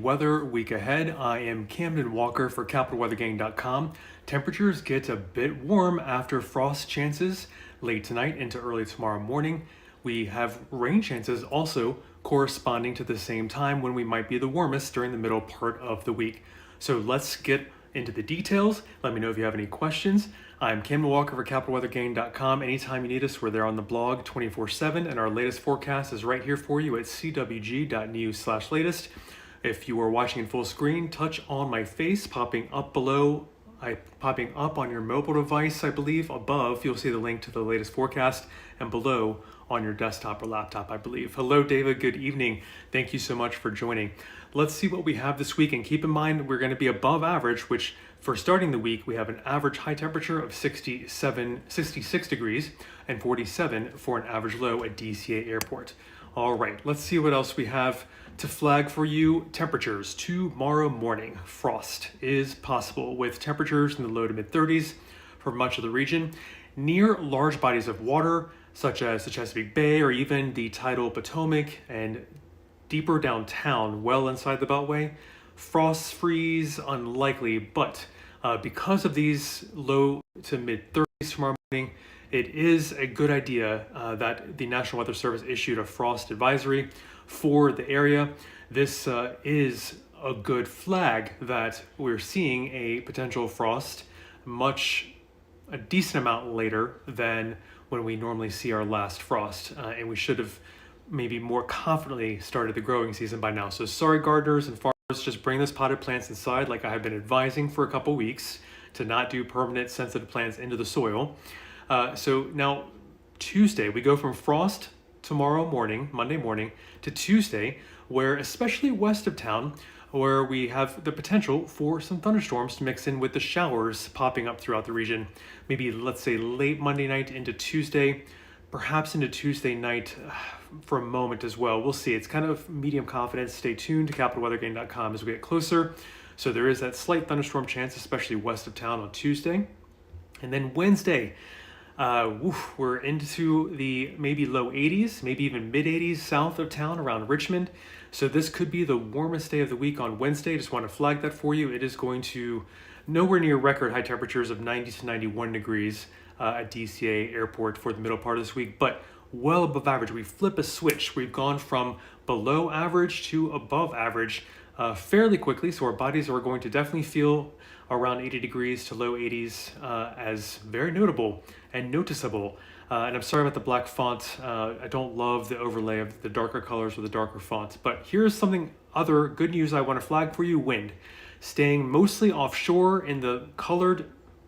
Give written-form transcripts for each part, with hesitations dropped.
Weather week ahead. I am Camden Walker for CapitalWeatherGang.com. Temperatures get a bit warm after frost chances late tonight into early tomorrow morning. We have rain chances also corresponding to the same time when we might be the warmest during the middle part of the week. So let's get into the details. Let me know if you have any questions. I'm Camden Walker for CapitalWeatherGang.com. Anytime you need us, we're there on the blog 24/7, and our latest forecast is right here for you at CWG.news/latest. If you are watching in full screen, touch on my face popping up below, popping up on your mobile device, I believe. Above, you'll see the link to the latest forecast, and below on your desktop or laptop, I believe. Hello, David. Good evening. Thank you so much for joining. Let's see what we have this week, and keep in mind we're going to be above average, which for starting the week, we have an average high temperature of 66 degrees and 47 for an average low at DCA Airport. All right, let's see what else we have to flag for you. Temperatures tomorrow morning. Frost is possible with temperatures in the low to mid 30s for much of the region. Near large bodies of water, such as the Chesapeake Bay or even the tidal Potomac, and deeper downtown, well inside the Beltway, frost freeze unlikely, but because of these low to mid 30s tomorrow morning, it is a good idea that the National Weather Service issued a frost advisory for the area. This is a good flag that we're seeing a potential frost a decent amount later than when we normally see our last frost, and we should have maybe more confidently started the growing season by now. So sorry, gardeners and farmers, just bring those potted plants inside like I have been advising for a couple weeks to not do permanent sensitive plants into the soil. So now Tuesday, we go from frost tomorrow morning, Monday morning, to Tuesday, where especially west of town, where we have the potential for some thunderstorms to mix in with the showers popping up throughout the region. Maybe let's say late Monday night into Tuesday, perhaps into Tuesday night for a moment as well. We'll see. It's kind of medium confidence. Stay tuned to CapitalWeatherGang.com as we get closer. So there is that slight thunderstorm chance, especially west of town on Tuesday. And then Wednesday, we're into the maybe low 80s, maybe even mid 80s south of town around Richmond. So this could be the warmest day of the week on Wednesday. Just want to flag that for you. It is going to nowhere near record high temperatures of 90 to 91 degrees at DCA Airport for the middle part of this week, but well above average. We flip a switch. We've gone from below average to above average fairly quickly. So our bodies are going to definitely feel around 80 degrees to low 80s as very notable and noticeable. And I'm sorry about the black font. I don't love the overlay of the darker colors with the darker font. But here's something other good news I want to flag for you. Wind. Staying mostly offshore in the colored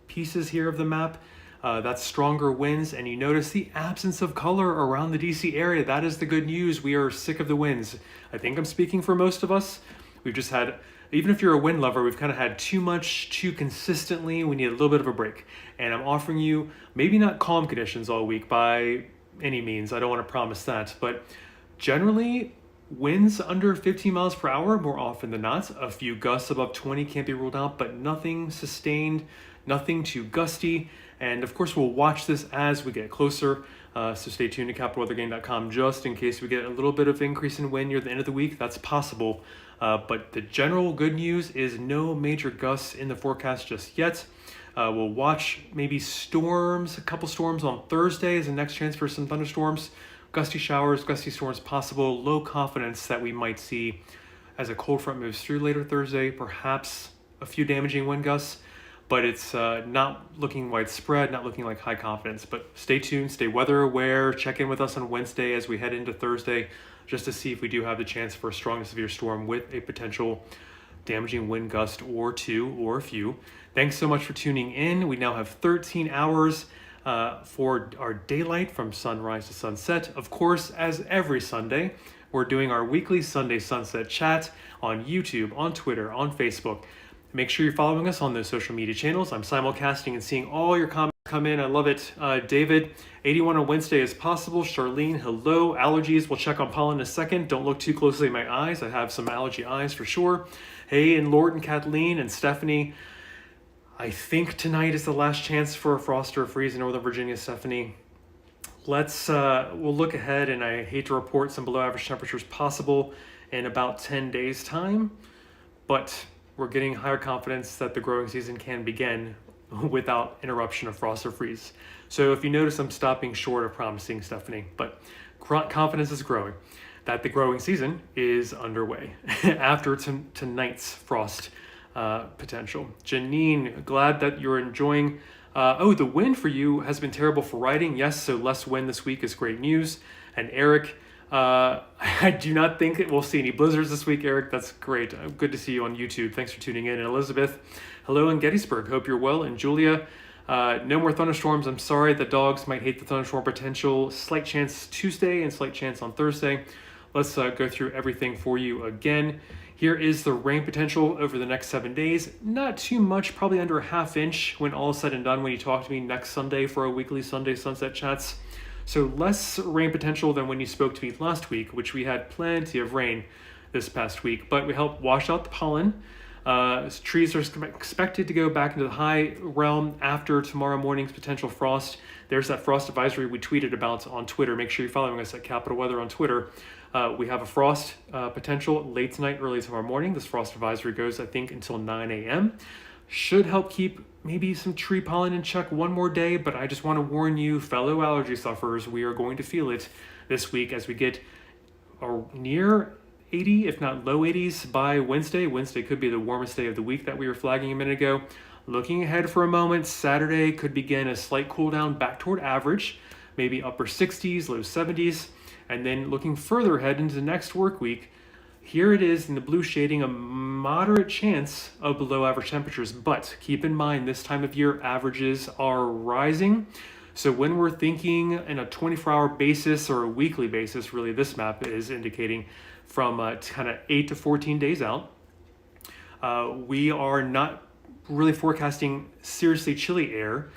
pieces here of the map. That's stronger winds, and you notice the absence of color around the DC area. That is the good news. We are sick of the winds. I think I'm speaking for most of us. We've just had, even if you're a wind lover, we've kind of had too much, too consistently. We need a little bit of a break. And I'm offering you maybe not calm conditions all week by any means. I don't want to promise that. But generally, winds under 15 miles per hour more often than not. A few gusts above 20 can't be ruled out, but nothing sustained, nothing too gusty. And of course, we'll watch this as we get closer. So stay tuned to CapitalWeatherGang.com just in case we get a little bit of increase in wind near the end of the week. That's possible. But the general good news is no major gusts in the forecast just yet. We'll watch maybe storms, a couple storms on Thursday as the next chance for some thunderstorms. Gusty showers, gusty storms possible. Low confidence that we might see as a cold front moves through later Thursday. Perhaps a few damaging wind gusts. But it's not looking widespread, not looking like high confidence. But stay tuned, stay weather aware, check in with us on Wednesday as we head into Thursday, just to see if we do have the chance for a strong to severe storm with a potential damaging wind gust or two or a few. Thanks so much for tuning in. We now have 13 hours for our daylight from sunrise to sunset. Of course, as every Sunday, we're doing our weekly Sunday Sunset Chat on YouTube, on Twitter, on Facebook. Make sure you're following us on those social media channels. I'm simulcasting and seeing all your comments come in. I love it. David, 81 on Wednesday is possible. Charlene, hello. Allergies, we'll check on pollen in a second. Don't look too closely at my eyes. I have some allergy eyes for sure. Hey, and Lord and Kathleen and Stephanie, I think tonight is the last chance for a frost or a freeze in Northern Virginia, Stephanie. We'll look ahead, and I hate to report some below average temperatures possible in about 10 days time. but we're getting higher confidence that the growing season can begin without interruption of frost or freeze. So if you notice, I'm stopping short of promising, Stephanie, but confidence is growing that the growing season is underway after tonight's frost potential. Janine, glad that you're enjoying. The wind for you has been terrible for riding. Yes, so less wind this week is great news. And Eric, I do not think that we'll see any blizzards this week, Eric. That's great. Good to see you on YouTube. Thanks for tuning in. And Elizabeth, hello in Gettysburg. Hope you're well. And Julia, no more thunderstorms. I'm sorry, the dogs might hate the thunderstorm potential. Slight chance Tuesday and slight chance on Thursday. Let's go through everything for you again. Here is the rain potential over the next 7 days. Not too much, probably under a half inch when all is said and done when you talk to me next Sunday for our weekly Sunday Sunset Chats. So less rain potential than when you spoke to me last week, which we had plenty of rain this past week, but we helped wash out the pollen. Trees are expected to go back into the high realm after tomorrow morning's potential frost. There's that frost advisory we tweeted about on Twitter. Make sure you're following us at Capital Weather on Twitter. We have a frost potential late tonight, early tomorrow morning. This frost advisory goes, I think, until 9 a.m. Should help keep maybe some tree pollen in check one more day, but I just want to warn you, fellow allergy sufferers, we are going to feel it this week as we get near 80, if not low 80s by Wednesday. Wednesday could be the warmest day of the week that we were flagging a minute ago. Looking ahead for a moment, Saturday could begin a slight cool down back toward average, maybe upper 60s, low 70s. And then looking further ahead into the next work week, here it is in the blue shading, a moderate chance of below average temperatures. But keep in mind, this time of year, averages are rising. So when we're thinking in a 24-hour basis or a weekly basis, really this map is indicating from kind of 8 to 14 days out, we are not really forecasting seriously chilly air.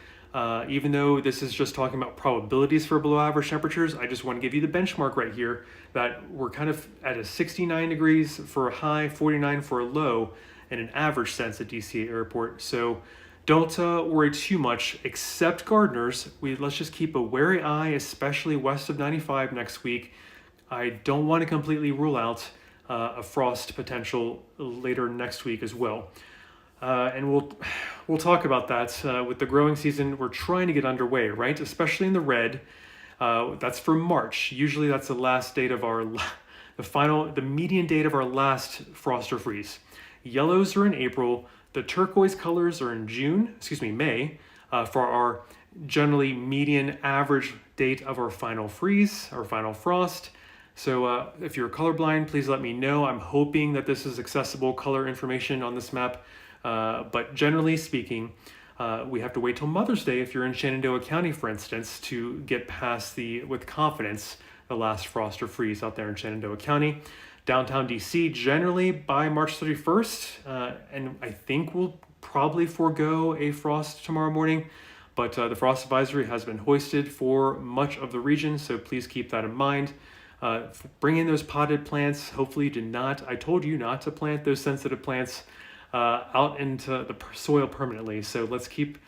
Even though this is just talking about probabilities for below average temperatures, I just want to give you the benchmark right here that we're kind of at a 69 degrees for a high, 49 for a low, in an average sense at DCA Airport. So don't worry too much, except gardeners. Let's just keep a wary eye, especially west of 95 next week. I don't want to completely rule out a frost potential later next week as well. And we'll talk about that with the growing season. We're trying to get underway, right? Especially in the red. That's for March. Usually that's the last date of the median date of our last frost or freeze. Yellows are in April. The turquoise colors are in May, for our generally median average date of our final freeze, our final frost. So if you're colorblind, please let me know. I'm hoping that this is accessible color information on this map. But generally speaking, we have to wait till Mother's Day if you're in Shenandoah County, for instance, to get past with confidence the last frost or freeze out there in Shenandoah County. Downtown DC, generally by March 31st, and I think we'll probably forego a frost tomorrow morning, but the frost advisory has been hoisted for much of the region, so please keep that in mind. Bring in those potted plants. Hopefully you did not. I told you not to plant those sensitive plants out into the soil permanently. So let's keep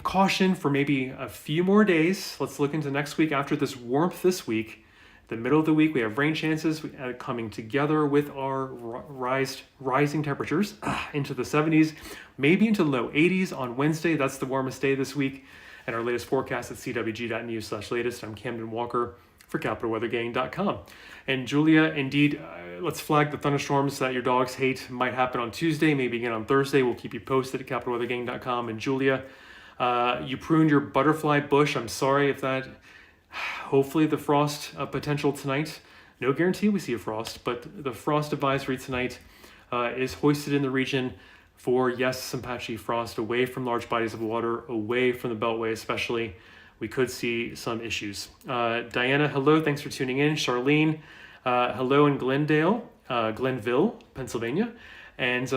caution for maybe a few more days. Let's look into next week after this warmth this week. The middle of the week, we have rain chances coming together with our rising temperatures into the 70s, maybe into the low 80s on Wednesday. That's the warmest day this week. And our latest forecast at CWG.news/latest. I'm Camden Walker for CapitalWeatherGang.com. And Julia, indeed, let's flag the thunderstorms that your dogs hate might happen on Tuesday, maybe again on Thursday. We'll keep you posted at CapitalWeatherGang.com. And Julia, you pruned your butterfly bush. I'm sorry if that... Hopefully the frost potential tonight, no guarantee we see a frost, but the frost advisory tonight is hoisted in the region for, yes, some patchy frost away from large bodies of water, away from the Beltway especially. We could see some issues. Diana, hello, thanks for tuning in. Charlene, hello in Glenville, Pennsylvania. And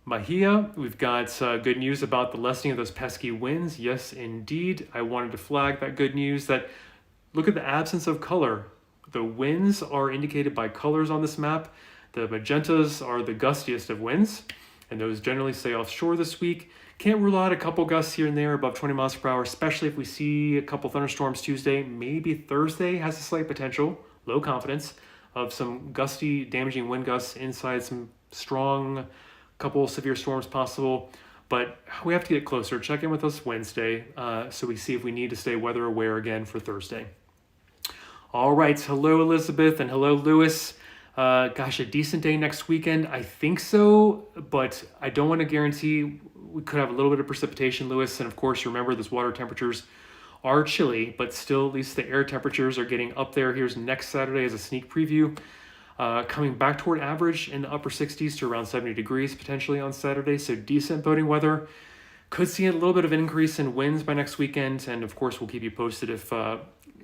Mahia, we've got good news about the lessening of those pesky winds. Yes, indeed. I wanted to flag that good news that look at the absence of color. The winds are indicated by colors on this map. The magentas are the gustiest of winds, and those generally stay offshore this week. Can't rule out a couple gusts here and there above 20 miles per hour, especially if we see a couple thunderstorms Tuesday. Maybe Thursday has a slight potential, low confidence, of some gusty, damaging wind gusts inside some strong, couple severe storms possible. But we have to get closer. Check in with us Wednesday so we see if we need to stay weather aware again for Thursday. All right. Hello, Elizabeth, and hello, Lewis. Gosh, a decent day next weekend. I think so, but I don't want to guarantee. We could have a little bit of precipitation, Lewis. And of course, remember, those water temperatures are chilly, but still, at least the air temperatures are getting up there. Here's next Saturday as a sneak preview. Coming back toward average in the upper 60s to around 70 degrees potentially on Saturday. So decent boating weather. Could see a little bit of an increase in winds by next weekend. And of course, we'll keep you posted if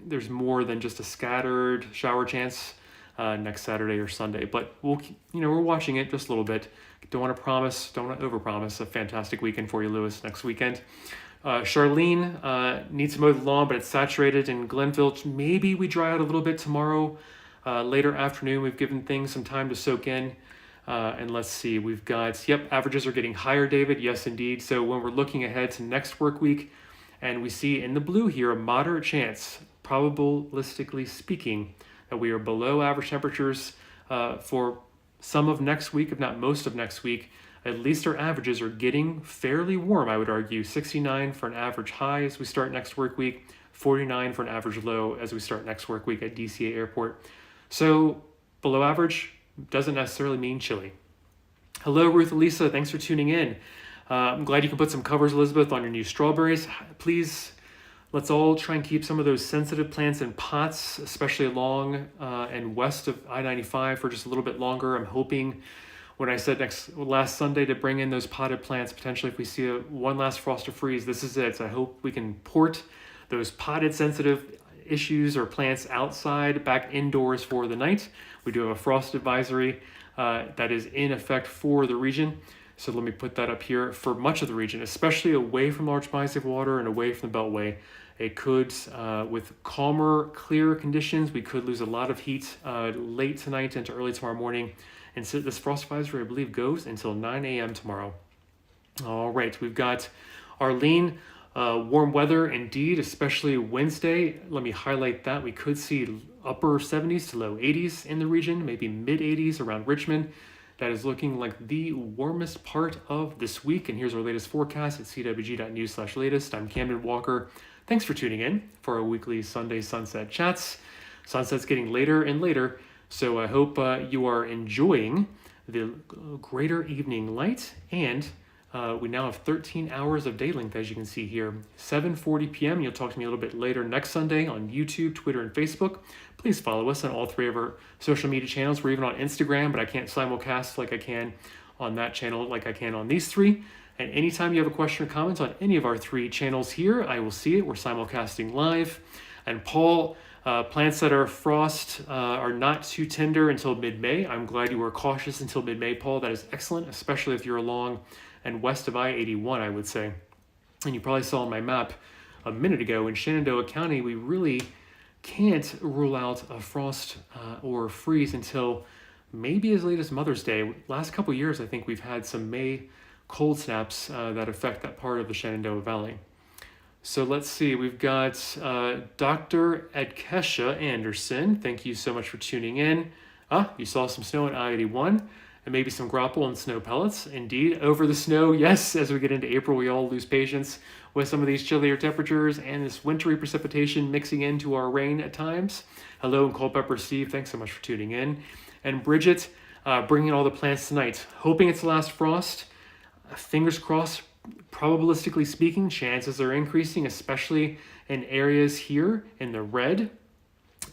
there's more than just a scattered shower chance next Saturday or Sunday. But we're watching it just a little bit. Don't want to overpromise a fantastic weekend for you, Lewis, next weekend. Charlene needs to mow the lawn, but it's saturated in Glenville. Maybe we dry out a little bit tomorrow, later afternoon. We've given things some time to soak in. And let's see, we've got, averages are getting higher, David. Yes, indeed. So when we're looking ahead to next work week, and we see in the blue here a moderate chance, probabilistically speaking, that we are below average temperatures for some of next week, if not most of next week. At least our averages are getting fairly warm, I would argue. 69 for an average high as we start next work week, 49 for an average low as we start next work week at DCA Airport. So below average doesn't necessarily mean chilly. Hello, Ruth Elisa. Thanks for tuning in. I'm glad you can put some covers, Elizabeth, on your new strawberries. Please, let's all try and keep some of those sensitive plants in pots, especially along and west of I-95 for just a little bit longer. I'm hoping when I said last Sunday to bring in those potted plants, potentially if we see one last frost or freeze, this is it. So I hope we can port those potted sensitive issues or plants outside back indoors for the night. We do have a frost advisory that is in effect for the region. So let me put that up here for much of the region, especially away from large bodies of water and away from the Beltway. It could, with calmer, clearer conditions, we could lose a lot of heat late tonight into early tomorrow morning. And so this frost advisory, I believe, goes until 9 a.m. tomorrow. All right, we've got Arlene. Warm weather indeed, especially Wednesday. Let me highlight that. We could see upper 70s to low 80s in the region, maybe mid 80s around Richmond. That is looking like the warmest part of this week. And here's our latest forecast at CWG.news/latest. I'm Camden Walker. Thanks for tuning in for our weekly Sunday sunset chats. Sunset's getting later and later, so I hope you are enjoying the greater evening light. And we now have 13 hours of day length, as you can see here. 7:40 p.m. You'll talk to me a little bit later next Sunday on YouTube, Twitter, and Facebook. Please follow us on all three of our social media channels. We're even on Instagram, but I can't simulcast like I can on that channel like I can on these three. And anytime you have a question or comment on any of our three channels here, I will see it. We're simulcasting live. And Paul, plants that are frost are not too tender until mid-May. I'm glad you were cautious until mid-May, Paul. That is excellent, especially if you're along and west of I-81, I would say. And you probably saw on my map a minute ago in Shenandoah County, we really can't rule out a frost or freeze until maybe as late as Mother's Day. Last couple years, I think we've had some May cold snaps that affect that part of the Shenandoah Valley. So let's see, we've got Dr. Edkesha Anderson. Thank you so much for tuning in. You saw some snow in I-81 and maybe some grapple and snow pellets. Indeed, over the snow, yes, as we get into April, we all lose patience with some of these chillier temperatures and this wintry precipitation mixing into our rain at times. Hello, and Culpepper Steve, thanks so much for tuning in. And Bridget, bringing all the plants tonight. Hoping it's the last frost. Fingers crossed, probabilistically speaking, chances are increasing, especially in areas here in the red.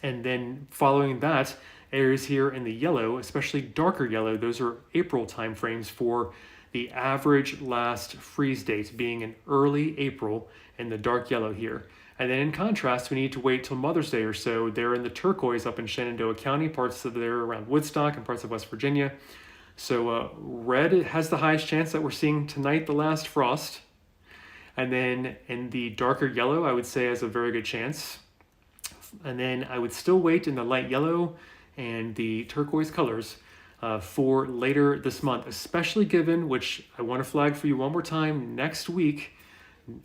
And then following that, areas here in the yellow, especially darker yellow. Those are April timeframes for the average last freeze date being in early April in the dark yellow here. And then in contrast, we need to wait till Mother's Day or so. They're in the turquoise up in Shenandoah County, parts of there around Woodstock and parts of West Virginia. So red has the highest chance that we're seeing tonight, the last frost. And then in the darker yellow, I would say has a very good chance. And then I would still wait in the light yellow and the turquoise colors for later this month, especially given, which I want to flag for you one more time, next week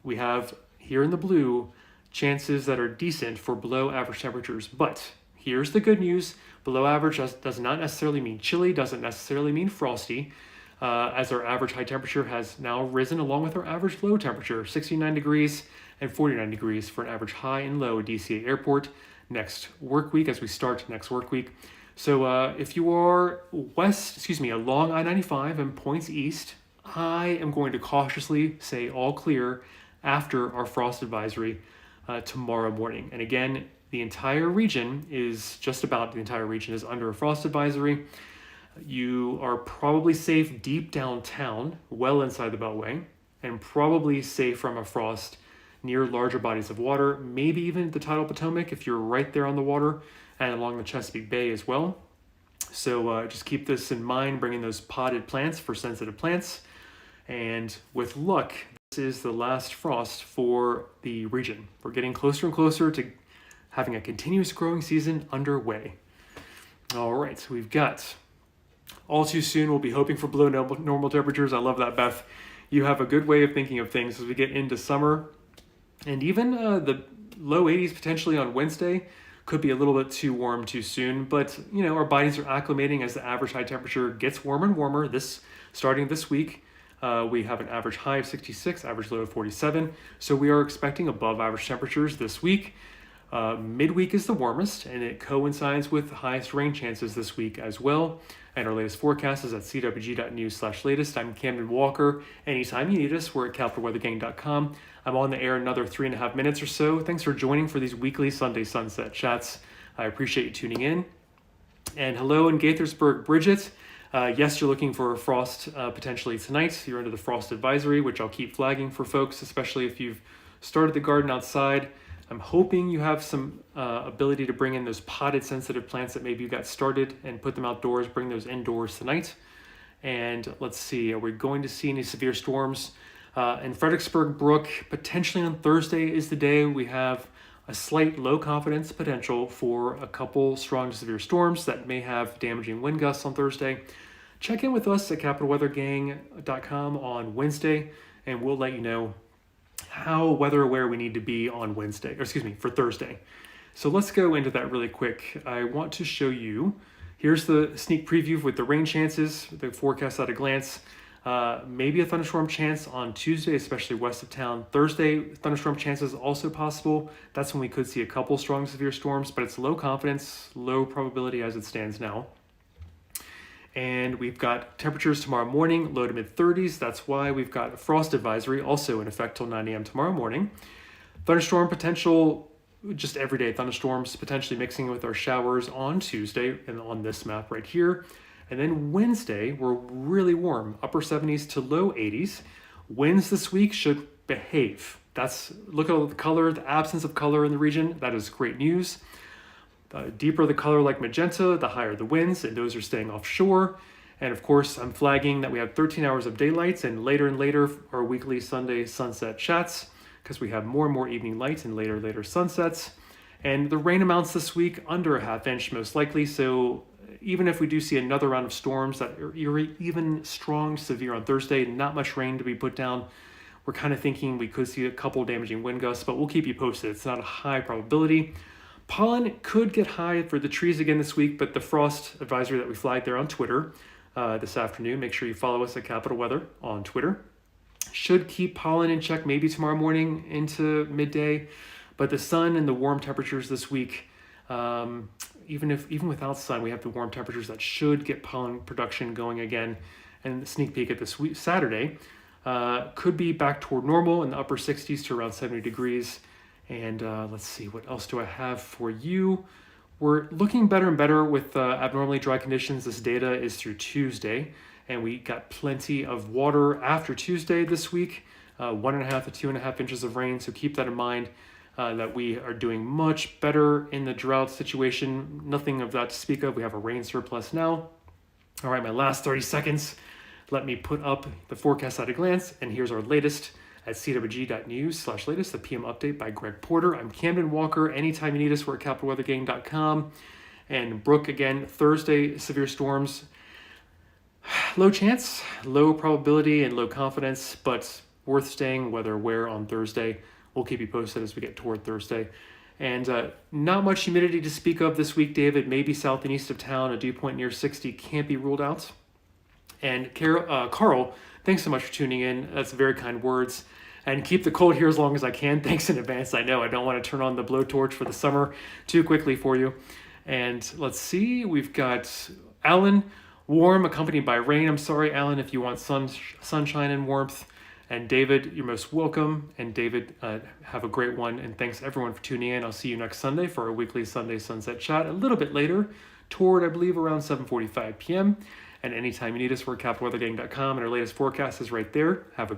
we have here in the blue chances that are decent for below average temperatures. But here's the good news. Below average does not necessarily mean chilly, doesn't necessarily mean frosty, as our average high temperature has now risen along with our average low temperature, 69 degrees and 49 degrees for an average high and low at DCA Airport next work week as we start next work week. So if you are along I-95 and points east, I am going to cautiously say all clear after our frost advisory tomorrow morning. And again, just about the entire region is under a frost advisory. You are probably safe deep downtown, well inside the Beltway, and probably safe from a frost near larger bodies of water, maybe even the tidal Potomac if you're right there on the water, and along the Chesapeake Bay as well. So just keep this in mind, bringing those potted plants for sensitive plants. And with luck, this is the last frost for the region. We're getting closer and closer to having a continuous growing season underway. All right, so we've got all too soon, we'll be hoping for below normal temperatures. I love that, Beth. You have a good way of thinking of things as we get into summer. And even the low 80s potentially on Wednesday could be a little bit too warm too soon. But, our bodies are acclimating as the average high temperature gets warmer and warmer. Starting this week, we have an average high of 66, average low of 47. So we are expecting above average temperatures this week. Midweek is the warmest, and it coincides with the highest rain chances this week as well. And our latest forecast is at CWG.news/latest. I'm Camden Walker. Anytime you need us, we're at capitalweathergang.com. I'm on the air another 3.5 minutes or so. Thanks for joining for these weekly Sunday Sunset Chats. I appreciate you tuning in. And hello in Gaithersburg, Bridget. Yes, you're looking for a frost potentially tonight. You're under the frost advisory, which I'll keep flagging for folks, especially if you've started the garden outside. I'm hoping you have some ability to bring in those potted sensitive plants that maybe you got started and put them outdoors, bring those indoors tonight. And let's see, are we going to see any severe storms? In Fredericksburg Brook, potentially on Thursday is the day we have a slight low confidence potential for a couple strong to severe storms that may have damaging wind gusts on Thursday. Check in with us at capitalweathergang.com on Wednesday, and we'll let you know how weather aware we need to be on for Thursday. So let's go into that really quick. I want to show you, here's the sneak preview with the rain chances, the forecast at a glance. Maybe a thunderstorm chance on Tuesday, especially west of town. Thursday, thunderstorm chances also possible. That's when we could see a couple strong severe storms, but it's low confidence, low probability as it stands now. And we've got temperatures tomorrow morning, low to mid 30s. That's why we've got a frost advisory also in effect till 9 a.m. tomorrow morning. Thunderstorm potential, just everyday thunderstorms, potentially mixing with our showers on Tuesday and on this map right here. And then Wednesday, we're really warm, upper 70s to low 80s. Winds this week should behave. Look at the color, the absence of color in the region. That is great news. The deeper the color like magenta, the higher the winds, and those are staying offshore. And of course, I'm flagging that we have 13 hours of daylights and later our weekly Sunday sunset chats because we have more and more evening lights and later sunsets. And the rain amounts this week under a half inch most likely. So even if we do see another round of storms that are even strong, severe on Thursday, not much rain to be put down. We're kind of thinking we could see a couple damaging wind gusts, but we'll keep you posted. It's not a high probability. Pollen could get high for the trees again this week, but the frost advisory that we flagged there on Twitter this afternoon, make sure you follow us at Capital Weather on Twitter, should keep pollen in check maybe tomorrow morning into midday. But the sun and the warm temperatures this week, even without sun, we have the warm temperatures that should get pollen production going again. And the sneak peek at this week, Saturday, could be back toward normal in the upper 60s to around 70 degrees. And let's see, what else do I have for you? We're looking better and better with abnormally dry conditions. This data is through Tuesday, and we got plenty of water after Tuesday this week, 1.5 to 2.5 inches of rain. So keep that in mind that we are doing much better in the drought situation. Nothing of that to speak of. We have a rain surplus now. All right, my last 30 seconds. Let me put up the forecast at a glance, and here's our latest at CWG.news/latest, the PM update by Greg Porter. I'm Camden Walker. Anytime you need us, we're at capitalweathergang.com. And Brooke, again, Thursday, severe storms. Low chance, low probability, and low confidence, but worth staying weather aware on Thursday. We'll keep you posted as we get toward Thursday. And not much humidity to speak of this week, David. Maybe south and east of town, a dew point near 60 can't be ruled out. And Carl, thanks so much for tuning in. That's very kind words. And keep the cold here as long as I can. Thanks in advance. I know I don't want to turn on the blowtorch for the summer too quickly for you. And let's see, we've got Alan, warm, accompanied by rain. I'm sorry, Alan, if you want sunshine and warmth. And David, you're most welcome. And David, have a great one. And thanks everyone for tuning in. I'll see you next Sunday for our weekly Sunday Sunset Chat a little bit later, toward, I believe, around 7:45 p.m. And anytime you need us, we're at CapitalWeatherGang.com, and our latest forecast is right there. Have a